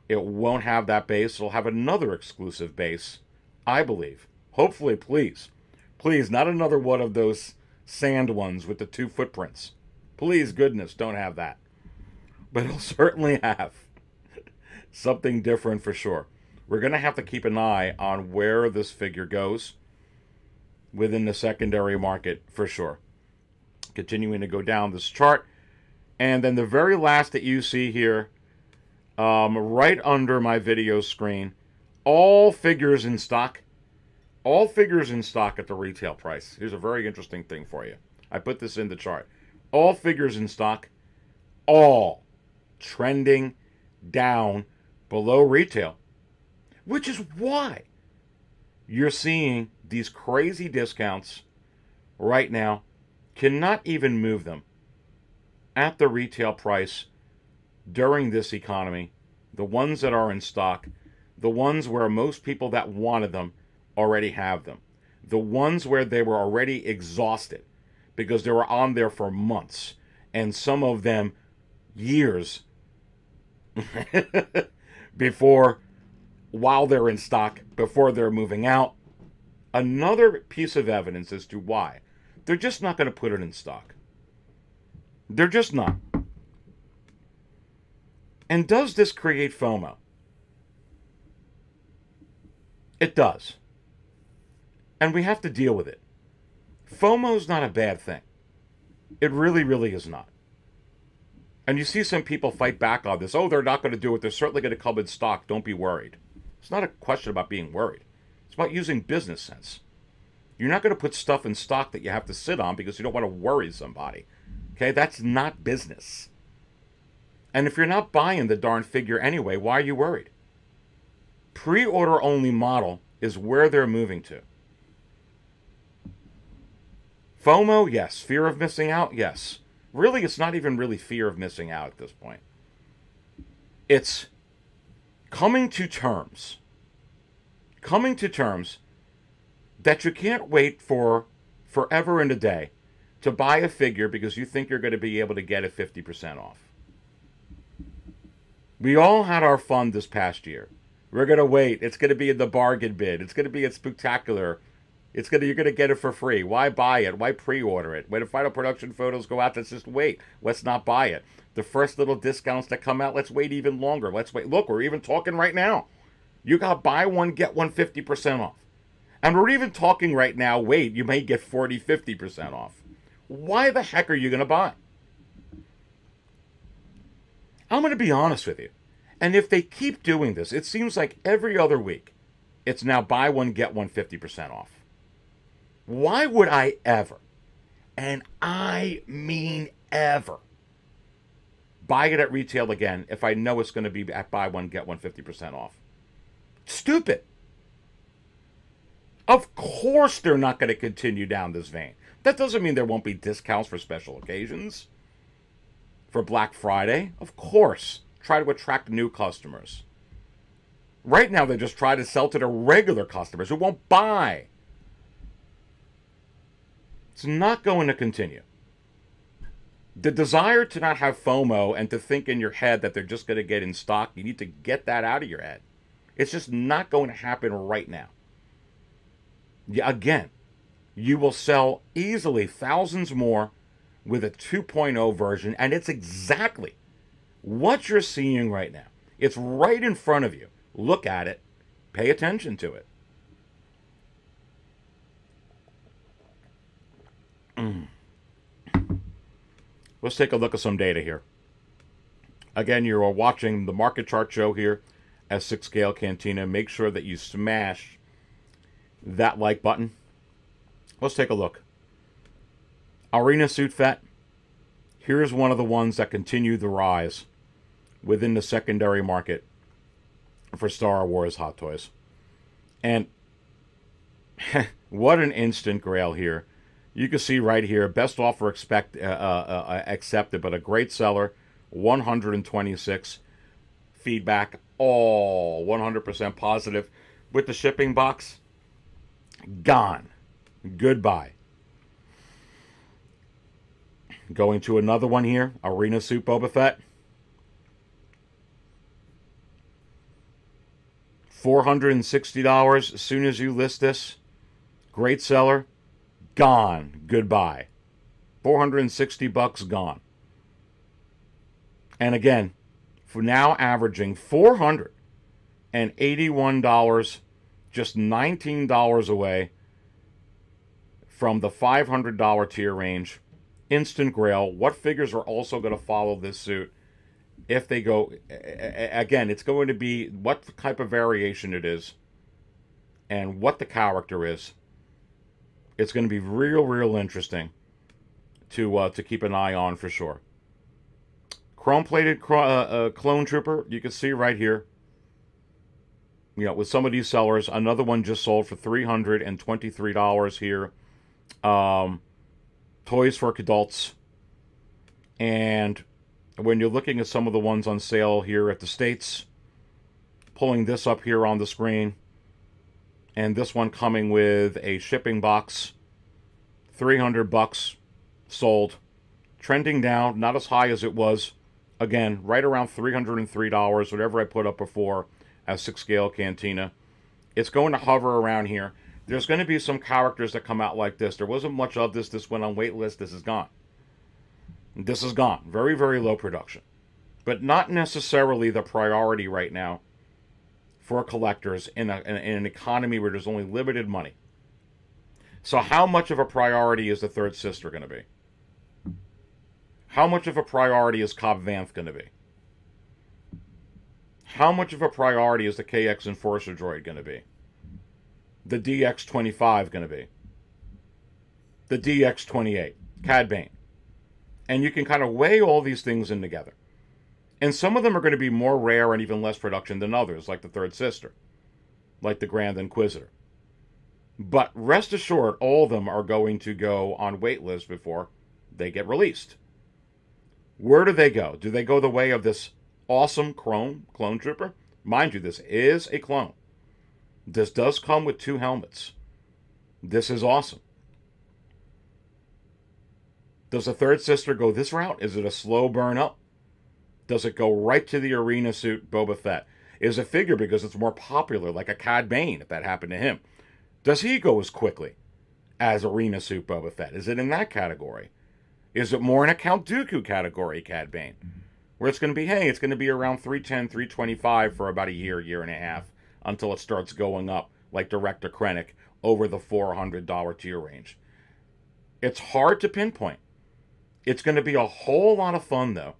it won't have that base. It'll have another exclusive base, I believe. Hopefully, please. Please, not another one of those sand ones with the 2 footprints. Please, goodness, don't have that. But it'll certainly have something different for sure. We're going to have to keep an eye on where this figure goes within the secondary market for sure. Continuing to go down this chart. And then the very last that you see here, right under my video screen, all figures in stock. All figures in stock at the retail price. Here's a very interesting thing for you. I put this in the chart. All figures in stock, all trending down below retail, which is why you're seeing these crazy discounts right now cannot even move them at the retail price during this economy. The ones that are in stock, the ones where most people that wanted them already have them, the ones where they were already exhausted because they were on there for months, and some of them years before, while they're in stock, before they're moving out. Another piece of evidence as to why they're just not going to put it in stock. They're just not. And does this create FOMO? It does. And we have to deal with it. FOMO is not a bad thing. It really, really is not. And you see some people fight back on this. Oh, they're not going to do it. They're certainly going to come in stock. Don't be worried. It's not a question about being worried. It's about using business sense. You're not going to put stuff in stock that you have to sit on because you don't want to worry somebody. Okay? That's not business. And if you're not buying the darn figure anyway, why are you worried? Pre-order only model is where they're moving to. FOMO, yes. Fear of missing out, yes. Really, it's not even really fear of missing out at this point. It's coming to terms. Coming to terms that you can't wait for forever and a day to buy a figure because you think you're going to be able to get it 50% off. We all had our fun this past year. We're going to wait. It's going to be in the bargain bin. It's going to be a spectacular. You're going to get it for free. Why buy it? Why pre-order it? When the final production photos go out, let's just wait. Let's not buy it. The first little discounts that come out, let's wait even longer. Let's wait. Look, we're even talking right now. You got buy one, get one 50% off. And we're even talking right now, wait, you may get 40, 50% off. Why the heck are you going to buy? I'm going to be honest with you. And if they keep doing this, it seems like every other week, it's now buy one, get one 50% off. Why would I ever, and I mean ever, buy it at retail again if I know it's going to be at buy one, get one 50% off? Stupid. Of course they're not going to continue down this vein. That doesn't mean there won't be discounts for special occasions. For Black Friday, of course. Try to attract new customers. Right now, they just try to sell to the regular customers who won't buy. It's not going to continue. The desire to not have FOMO and to think in your head that they're just going to get in stock, you need to get that out of your head. It's just not going to happen right now. Again, you will sell easily thousands more with a 2.0 version, and it's exactly what you're seeing right now. It's right in front of you. Look at it. Pay attention to it. Let's take a look at some data here. Again, you are watching the market chart show here at 6 Scale Cantina. Make sure that you smash that like button. Let's take a look. Arena Suit Fat. Here's one of the ones that continue the rise within the secondary market for Star Wars Hot Toys. And what an instant grail here. You can see right here, best offer accepted, but a great seller, 126. Feedback, all 100% positive. With the shipping box, gone. Goodbye. Going to another one here, Arena Suit Boba Fett. $460 as soon as you list this. Great seller. Gone. Goodbye. $460 gone. And again, for now averaging $481, just $19 away from the $500 tier range. Instant grail. What figures are also going to follow this suit? If they go, again, it's going to be what type of variation it is and what the character is. It's going to be real interesting to keep an eye on for sure. Chrome-plated Clone Trooper, you can see right here. You know, with some of these sellers, another one just sold for $323 here toys for adults. And when you're looking at some of the ones on sale here at the States, pulling this up here on the screen, and this one coming with a shipping box, $300 sold, trending down, not as high as it was. Again, right around $303, whatever I put up before as 6-scale Cantina. It's going to hover around here. There's going to be some characters that come out like this. There wasn't much of this. This went on waitlist. This is gone. This is gone. Very, very low production. But not necessarily the priority right now for collectors in an economy where there's only limited money. So how much of a priority is the Third Sister going to be? How much of a priority is Cobb Vanth going to be? How much of a priority is the KX Enforcer droid going to be? The DX-25 going to be? The DX-28, Cad Bane. And you can kind of weigh all these things in together. And some of them are going to be more rare and even less production than others, like the Third Sister, like the Grand Inquisitor. But rest assured, all of them are going to go on waitlist before they get released. Where do they go? Do they go the way of this awesome clone trooper? Mind you, this is a clone. This does come with 2 helmets. This is awesome. Does the Third Sister go this route? Is it a slow burn up? Does it go right to the arena suit Boba Fett? Is it figure because it's more popular, like a Cad Bane, if that happened to him? Does he go as quickly as arena suit Boba Fett? Is it in that category? Is it more in a Count Dooku category, Cad Bane? Where it's going to be, hey, it's going to be around 310, 325 for about a year and a half, until it starts going up, like Director Krennic, over the $400 tier range. It's hard to pinpoint. It's going to be a whole lot of fun, though,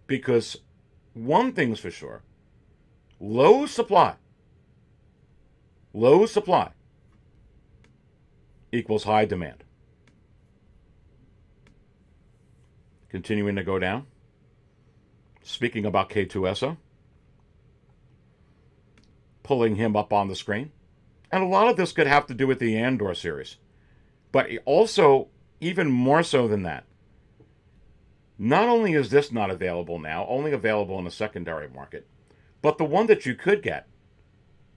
because one thing's for sure, low supply equals high demand. Continuing to go down. Speaking about K2SO, pulling him up on the screen. And a lot of this could have to do with the Andor series. But also, even more so than that, not only is this not available now, only available in the secondary market, but the one that you could get,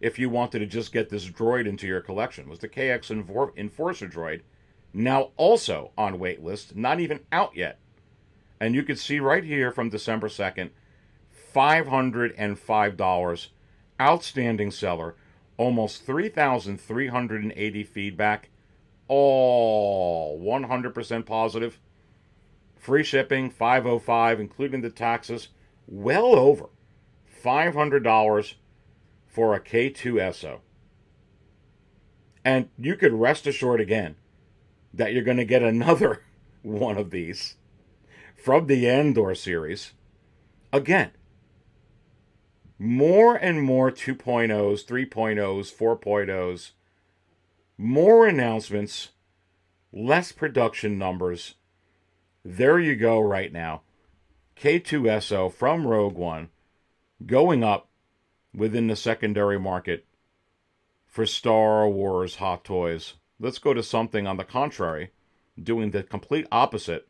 if you wanted to just get this droid into your collection, was the KX Enforcer droid, now also on waitlist, not even out yet. And you can see right here from December 2nd, $505, outstanding seller, almost 3,380 feedback, all 100% positive. Free shipping, $505, including the taxes, well over $500 for a K2SO. And you could rest assured again that you're going to get another one of these from the Andor series. Again, more and more 2.0s, 3.0s, 4.0s, more announcements, less production numbers. There you go right now. K2SO from Rogue One going up within the secondary market for Star Wars Hot Toys. Let's go to something on the contrary, doing the complete opposite.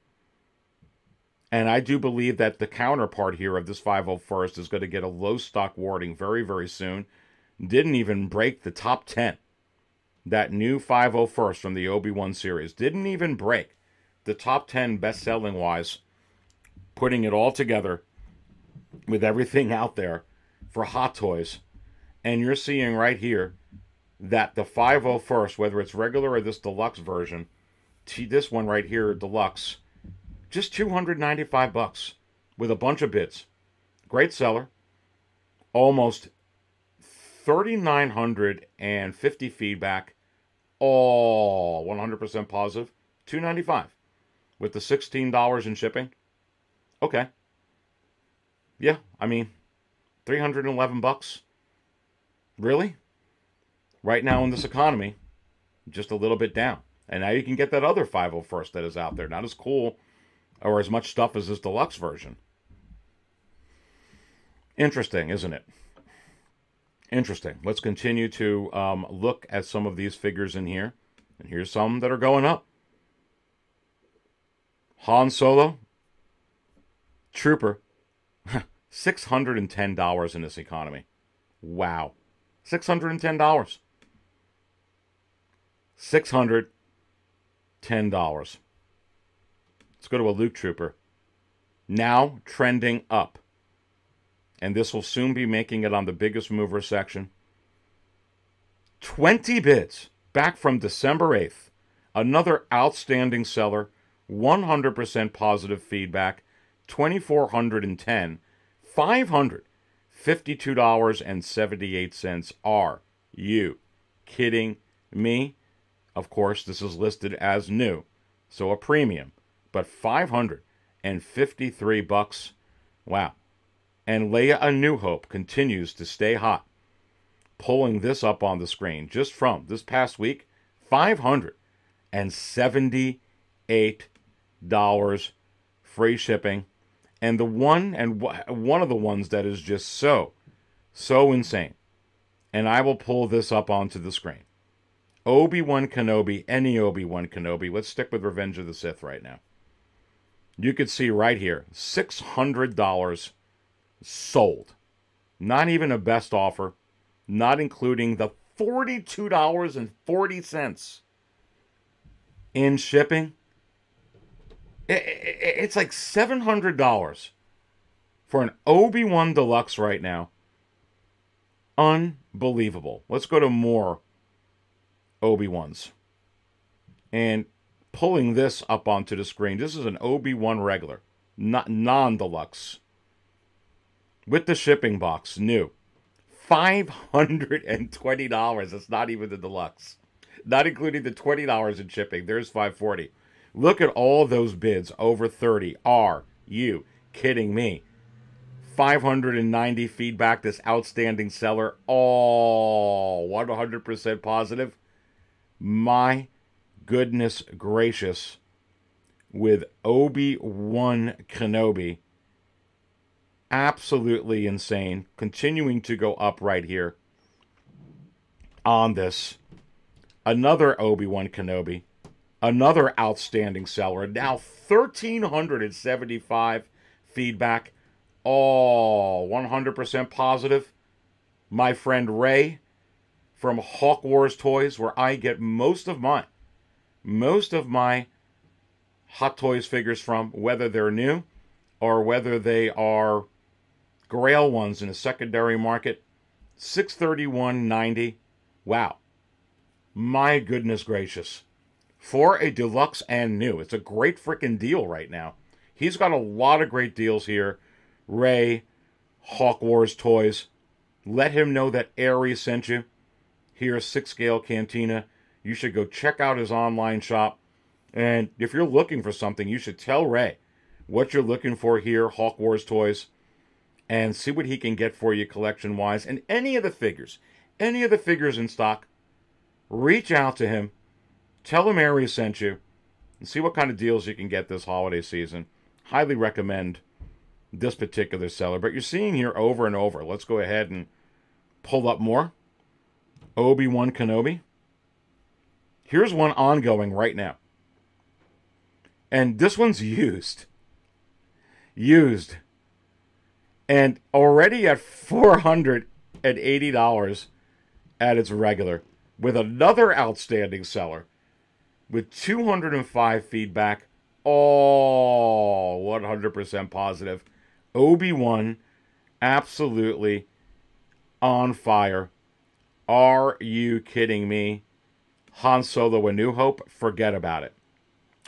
And I do believe that the counterpart here of this 501st is going to get a low stock warning very, very soon. Didn't even break the top 10. That new 501st from the Obi-Wan series didn't even break the top 10 best-selling wise, putting it all together with everything out there for Hot Toys. And you're seeing right here that the 501st, whether it's regular or this deluxe version, this one right here, deluxe, just $295 with a bunch of bids. Great seller. Almost 3,950 feedback. All 100% positive. $295 with the $16 in shipping. Okay. Yeah, I mean, $311. Really? Right now in this economy, just a little bit down. And now you can get that other 501st that is out there. Not as cool or as much stuff as this deluxe version. Interesting, isn't it? Interesting. Let's continue to look at some of these figures in here. And here's some that are going up. Han Solo, Trooper, $610 in this economy. Wow. $610. $610. Let's go to a Luke Trooper. Now trending up. And this will soon be making it on the biggest mover section. 20 bids back from December 8th. Another outstanding seller. 100% positive feedback. 2,410. $552.78. Are you kidding me? Of course, this is listed as new, so a premium, but $553. Wow. And Leia A New Hope continues to stay hot. Pulling this up on the screen just from this past week, $578 free shipping. And one of the ones that is just so insane. And I will pull this up onto the screen. Obi-Wan Kenobi, any Obi-Wan Kenobi. Let's stick with Revenge of the Sith right now. You could see right here, $600 sold. Not even a best offer. Not including the $42.40 in shipping. It's like $700 for an Obi-Wan Deluxe right now. Unbelievable. Let's go to more Obi-Wans. And pulling this up onto the screen. This is an Obi-Wan regular, not non-deluxe. With the shipping box, new. $520. It's not even the deluxe. Not including the $20 in shipping. There's $540. Look at all those bids over 30. Are you kidding me? 590 feedback, this outstanding seller. All 100% positive. My goodness gracious. With Obi-Wan Kenobi. Absolutely insane. Continuing to go up right here on this. Another Obi-Wan Kenobi. Another outstanding seller. Now 1,375 feedback. All 100% positive. My friend Ray from Hawk Wars Toys, where I get most of my Hot Toys figures from, whether they're new or whether they are Grail ones in the secondary market. $631.90. Wow. My goodness gracious. For a deluxe and new. It's a great freaking deal right now. He's got a lot of great deals here. Ray, Hawk Wars Toys. Let him know that Aries sent you. Here's 6-scale Cantina. You should go check out his online shop. And if you're looking for something, you should tell Ray what you're looking for here, Hawk Wars Toys. And see what he can get for you collection-wise. And any of the figures in stock, reach out to him. Tell him Aries sent you. And see what kind of deals you can get this holiday season. Highly recommend this particular seller. But you're seeing here over and over. Let's go ahead and pull up more. Obi-Wan Kenobi. Here's one ongoing right now. And this one's used. Used. And already at $480 at its regular. With another outstanding seller. With 205 feedback. All 100% positive. Obi-Wan, absolutely on fire. Are you kidding me? Han Solo A New Hope, forget about it.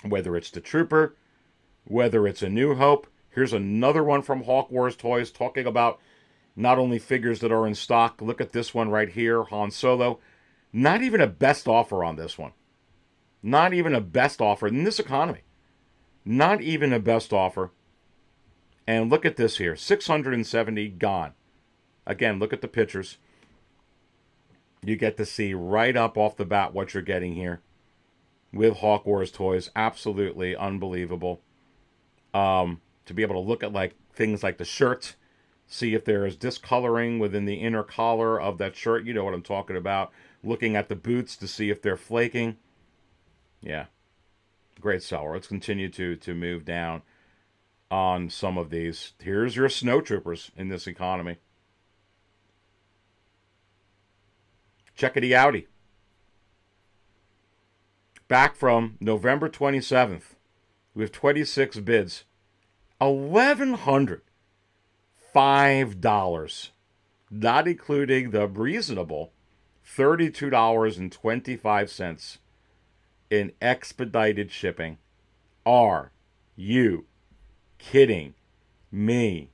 Whether it's the Trooper, whether it's A New Hope. Here's another one from Hawk Wars Toys talking about not only figures that are in stock. Look at this one right here, Han Solo. Not even a best offer on this one. Not even a best offer in this economy. Not even a best offer. And look at this here. 670 gone. Again, look at the pictures. You get to see right up off the bat what you're getting here with Hawk Wars Toys. Absolutely unbelievable. To be able to look at like things like the shirt, see if there is discoloring within the inner collar of that shirt. You know what I'm talking about. Looking at the boots to see if they're flaking. Yeah, great seller. Let's continue to move down on some of these. Here's your snow troopers in this economy. Checkity Audi. Back from November 27th, we have 26 bids. $1,105. Not including the reasonable $32.25 in expedited shipping. Are you kidding me?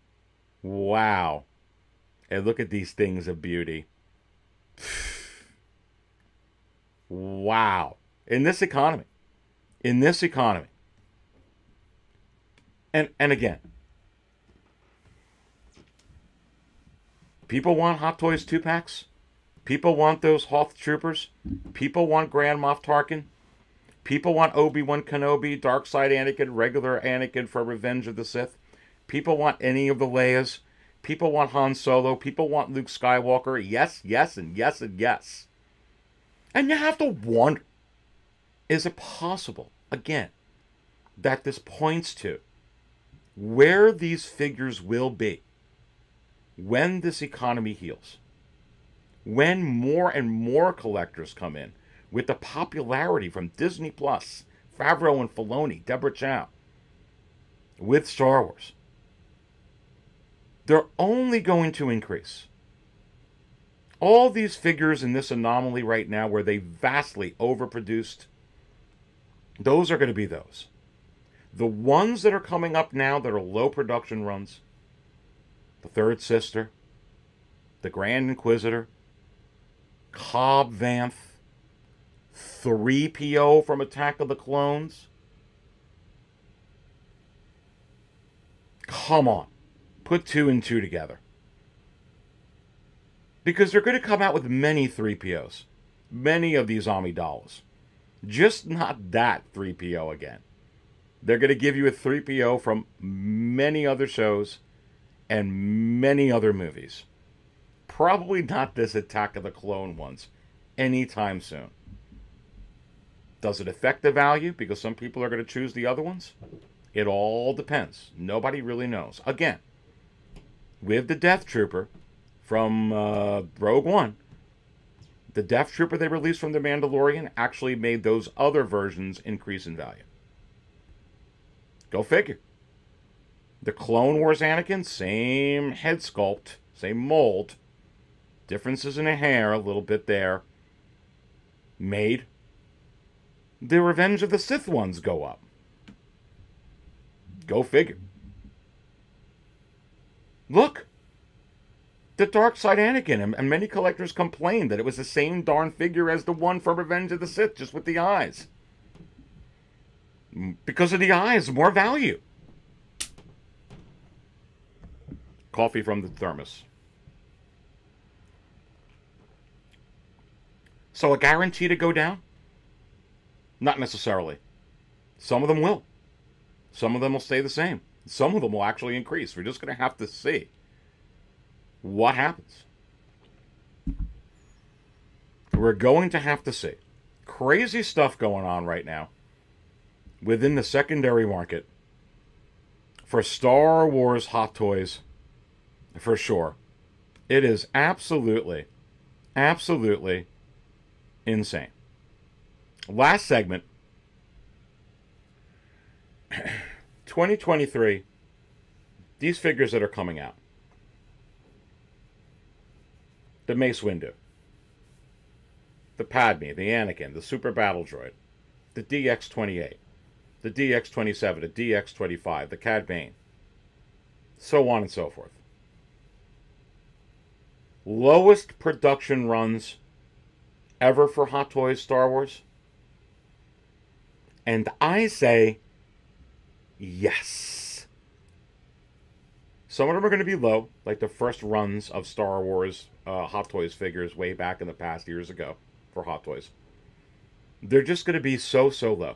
Wow. And look at these things of beauty. Wow. In this economy. In this economy. And again, people want Hot Toys 2-packs. People want those Hoth Troopers. People want Grand Moff Tarkin. People want Obi-Wan Kenobi, Darkside Anakin, regular Anakin for Revenge of the Sith. People want any of the Leias. People want Han Solo. People want Luke Skywalker. Yes, yes, and yes, and yes. And you have to wonder, is it possible, again, that this points to where these figures will be when this economy heals? When more and more collectors come in with the popularity from Disney Plus, Favreau and Filoni, Deborah Chow, with Star Wars, they're only going to increase. All these figures in this anomaly right now where they vastly overproduced, those are going to be those. The ones that are coming up now that are low production runs, the Third Sister, the Grand Inquisitor, Cobb Vanth, 3PO from Attack of the Clones. Come on. Put 2 and 2 together. Because they're going to come out with many 3POs. Many of these Amidala's. Just not that 3PO again. They're going to give you a 3PO from many other shows and many other movies. Probably not this Attack of the Clone ones anytime soon. Does it affect the value because some people are going to choose the other ones? It all depends. Nobody really knows. Again, with the Death Trooper from Rogue One, the Death Trooper they released from The Mandalorian actually made those other versions increase in value. Go figure. The Clone Wars Anakin, same head sculpt, same mold. Differences in the hair, a little bit there. Made the Revenge of the Sith ones go up. Go figure. Look. The Darkside Anakin, and many collectors complained that it was the same darn figure as the one from Revenge of the Sith, just with the eyes. Because of the eyes, more value. Coffee from the thermos. So a guarantee to go down? Not necessarily. Some of them will. Some of them will stay the same. Some of them will actually increase. We're just going to have to see what happens. We're going to have to see. Crazy stuff going on right now within the secondary market for Star Wars Hot Toys, for sure. It is absolutely, absolutely insane. Last segment, 2023, these figures that are coming out. The Mace Windu, the Padme, the Anakin, the Super Battle Droid, the DX-28, the DX-27, the DX-25, the Cad Bane, so on and so forth. Lowest production runs ever for Hot Toys Star Wars? And I say yes. Some of them are going to be low, like the first runs of Star Wars Hot Toys figures way back in the past years ago for Hot Toys. They're just going to be so low.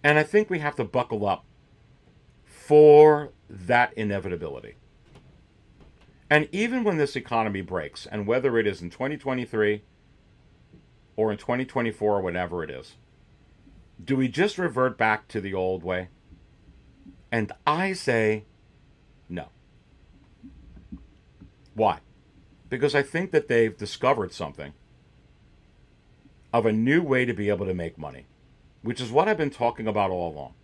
And I think we have to buckle up for that inevitability. And even when this economy breaks, and whether it is in 2023 or in 2024 or whatever it is, do we just revert back to the old way? And I say no. Why? Because I think that they've discovered something of a new way to be able to make money, which is what I've been talking about all along.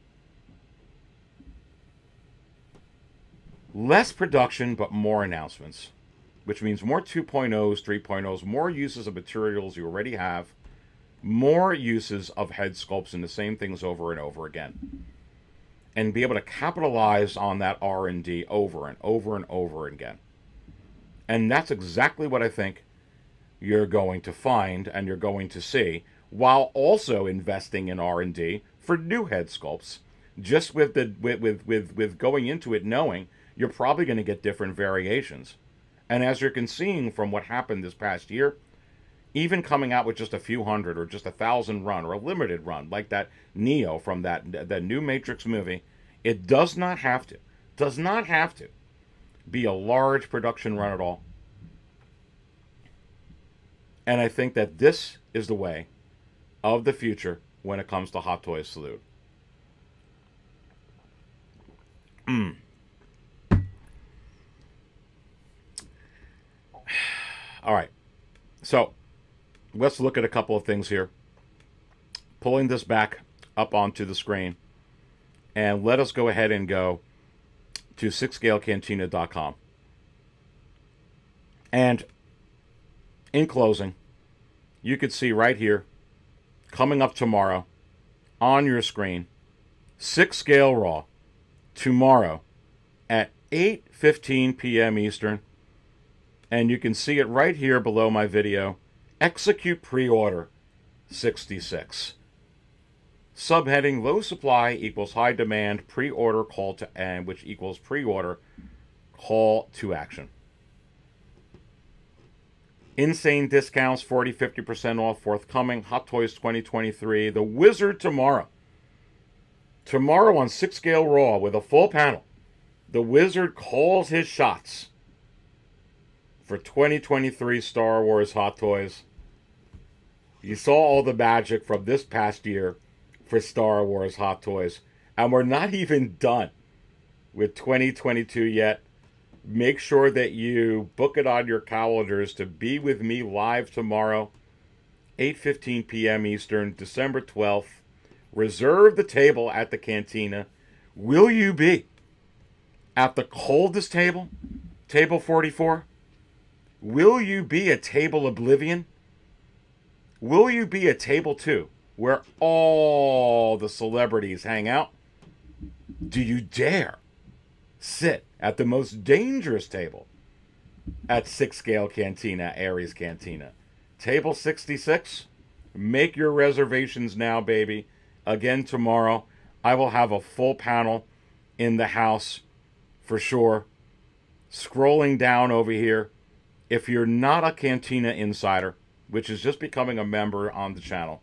Less production, but more announcements, which means more 2.0s, 3.0s, more uses of materials you already have, more uses of head sculpts and the same things over and over again, and be able to capitalize on that R&D over and over and over again. And that's exactly what I think you're going to find and you're going to see, while also investing in R&D for new head sculpts, just with going into it knowing you're probably going to get different variations. And as you're seeing from what happened this past year, even coming out with just a few hundred or just 1,000 run or a limited run, like that Neo from that new Matrix movie, it does not have to be a large production run at all. And I think that this is the way of the future when it comes to Hot Toys Salute. All right, so let's look at a couple of things here. Pulling this back up onto the screen, and let us go ahead and go to 6scalecantina.com. And in closing, you could see right here, coming up tomorrow on your screen, 6 Scale Raw, tomorrow at 8:15 p.m. Eastern. And you can see it right here below my video. Execute pre-order 66. Subheading low supply equals high demand, pre-order call to end, which equals pre-order call to action. Insane discounts, 40-50% off forthcoming. Hot Toys 2023. The Wizard tomorrow. Tomorrow on 6 Scale Raw with a full panel. The Wizard calls his shots for 2023 Star Wars Hot Toys. You saw all the magic from this past year for Star Wars Hot Toys. And we're not even done with 2022 yet. Make sure that you book it on your calendars to be with me live tomorrow, 8:15 p.m. Eastern, December 12th. Reserve the table at the Cantina. Will you be at the coldest table, table 44? Will you be at Table Oblivion? Will you be at Table 2, where all the celebrities hang out? Do you dare sit at the most dangerous table at 6 Scale Cantina, Aries Cantina? Table 66? Make your reservations now, baby. Again, tomorrow, I will have a full panel in the house for sure. Scrolling down over here, if you're not a Cantina Insider, which is just becoming a member on the channel,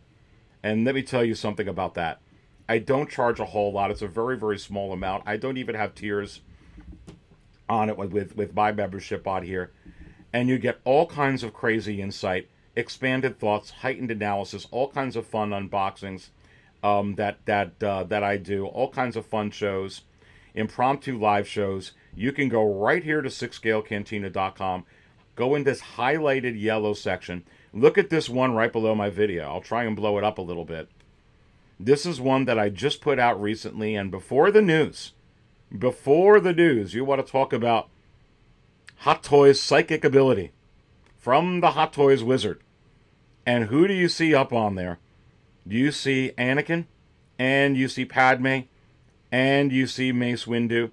and let me tell you something about that. I don't charge a whole lot. It's a very, very small amount. I don't even have tiers on it with my membership on here. And you get all kinds of crazy insight, expanded thoughts, heightened analysis, all kinds of fun unboxings that I do, all kinds of fun shows, impromptu live shows. You can go right here to 6scalecantina.com. Go in this highlighted yellow section. Look at this one right below my video. I'll try and blow it up a little bit. This is one that I just put out recently, and before the news, you want to talk about Hot Toys psychic ability from the Hot Toys Wizard. And who do you see up on there? You see Anakin, and you see Padme, and you see Mace Windu.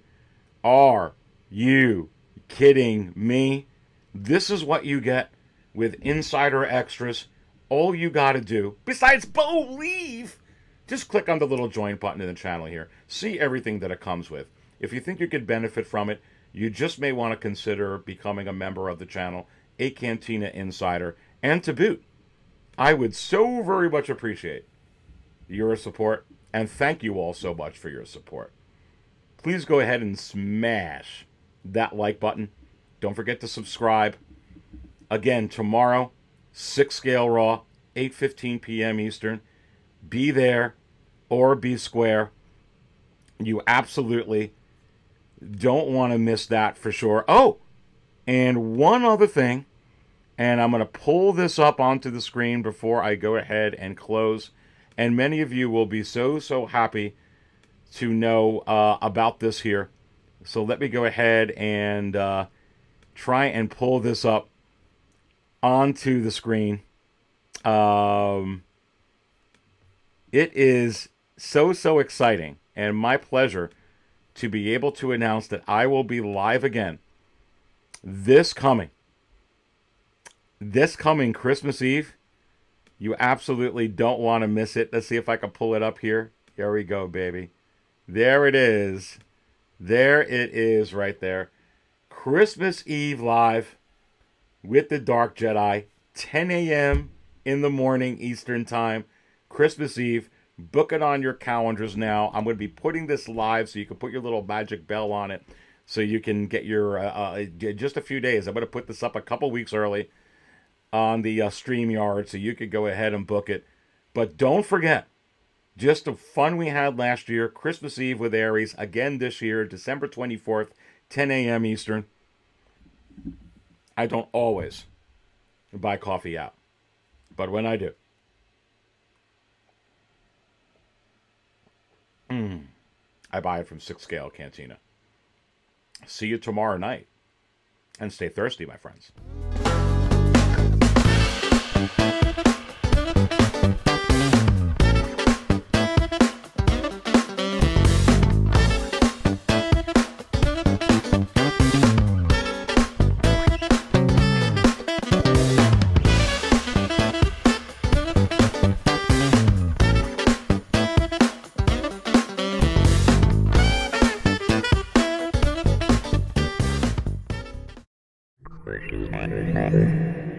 Are you kidding me? This is what you get with insider extras. All you got to do, besides believe, just click on the little join button in the channel here. See everything that it comes with. If you think you could benefit from it, you just may want to consider becoming a member of the channel, a Cantina Insider, and to boot, I would so very much appreciate your support, and thank you all so much for your support. Please go ahead and smash that like button. Don't forget to subscribe. Again, tomorrow, 6 Scale Raw, 8:15 p.m. Eastern. Be there or be square. You absolutely don't want to miss that for sure. Oh, and one other thing, and I'm going to pull this up onto the screen before I go ahead and close. And many of you will be so happy to know about this here. So let me go ahead and try and pull this up onto the screen. It is so exciting and my pleasure to be able to announce that I will be live again this coming Christmas Eve. You absolutely don't want to miss it. Let's see if I can pull it up here. Here we go, baby. There it is. There it is right there. Christmas Eve live with the Dark Jedi. 10 a.m. in the morning Eastern Time. Christmas Eve. Book it on your calendars now. I'm going to be putting this live so you can put your little magic bell on it so you can get your, just a few days. I'm going to put this up a couple weeks early on the StreamYard so you could go ahead and book it. But don't forget, just the fun we had last year, Christmas Eve with Aries, again this year, December 24th, 10 a.m. Eastern. I don't always buy coffee out, but when I do, I buy it from 6 Scale Cantina. See you tomorrow night, and stay thirsty, my friends. Thank you.